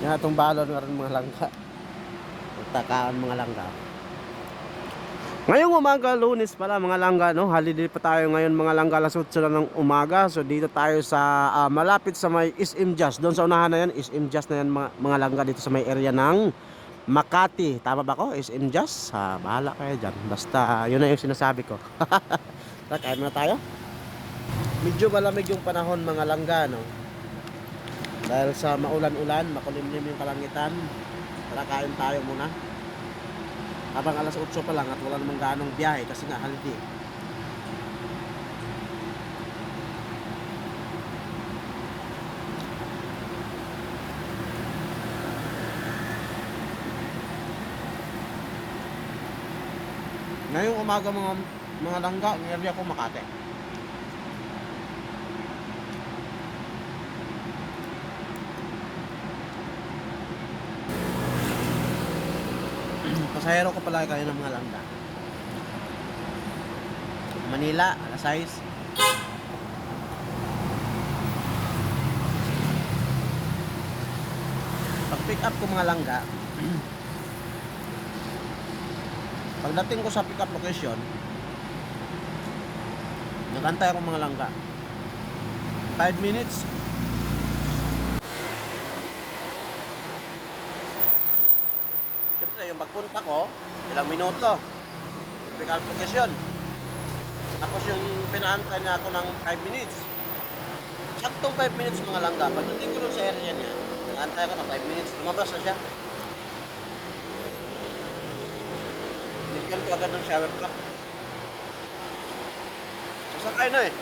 Yan itong balon nga rin mga langga. Takaan mga langga. Ngayong umaga, Lunes pala mga langga, no? Holiday pa tayo ngayon mga langga, alas 8 na ng umaga. So dito tayo sa malapit sa may SM Just. Doon sa unahan na yan, SM Just na yan mga langga, dito sa may area ng Makati. Tama ba ko? SM Just? Bahala kayo dyan. Basta yun na yung sinasabi ko. Tara, kain muna tayo. Medyo malamig yung panahon mga langga, no? Dahil sa maulan-ulan, makulimlim yung kalangitan. Tara, kain tayo muna. Habang alas 8 pa lang at wala namang ganong biyahe kasi nga holiday. Ngayong umaga mga langga, ng area ko Makati. Pasahero ko pala kayo ng mga langga. Manila, alas 6. Pag pick up ko mga langga, pagdating ko sa pick up location, nagantay ako mga langga 5 minutes. Siyempre yung pagpunta ko, ilang minuto pick up location. Tapos yung pinaantay na ako ng 5 minutes, saktong 5 minutes mga langga. Pagdating ko sa area niya, nagantay ako ng 5 minutes, lumabas na siya. Nilagyan ko agad ng shower cap. Sasakay na eh.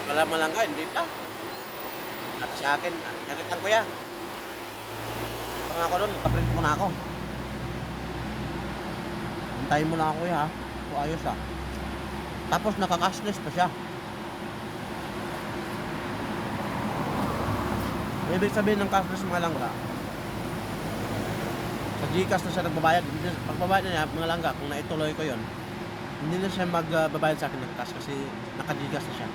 Wala malangga, hindi pa. At sa akin, nakitan ko yan. Pag ako doon, kaprint ko na ako. Hintayin mo lang ako ha. O ayos ha. Tapos nakaka-cashless pa siya. Ibig sabihin ng cashless mga langga, sa Gcash na siya nagbabayad. Pagbabayad niya mga langga, kung naituloy ko yon, hindi na siya magbabayad sa akin ng cash kasi naka-Gcash na siya.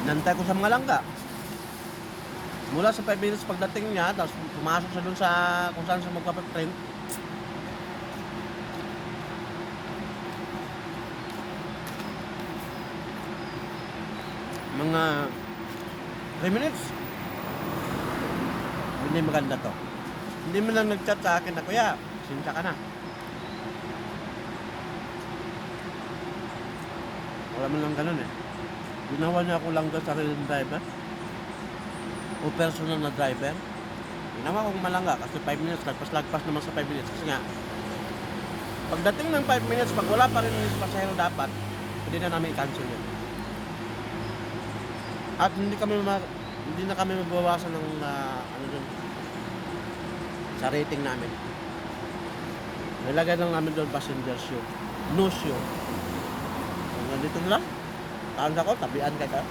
Nantay ko sa mga langga. Mula sa 5 minutes pagdating niya, tapos pumasok siya dun sa kung saan siya magpapaprint. Mga 3 minutes. Hindi maganda to. Hindi mo lang nag-chat sa akin na, kuya, sinsya ka na. Wala mo lang ganun eh. Ginawa niya ako lang doon sa sariling driver o personal na driver. Ginawa kong malangga kasi 5 minutes, lagpas naman sa 5 minutes. Kasi nga, pagdating ng 5 minutes, pag wala pa rin yung pasahero dapat, hindi na namin i-cancel yun. At hindi na kami mabawasan ng ano dun, sa rating namin. Nilagay lang namin doon passenger show, no show. Hanggang dito na lang. Taon ako, tabian ka ka.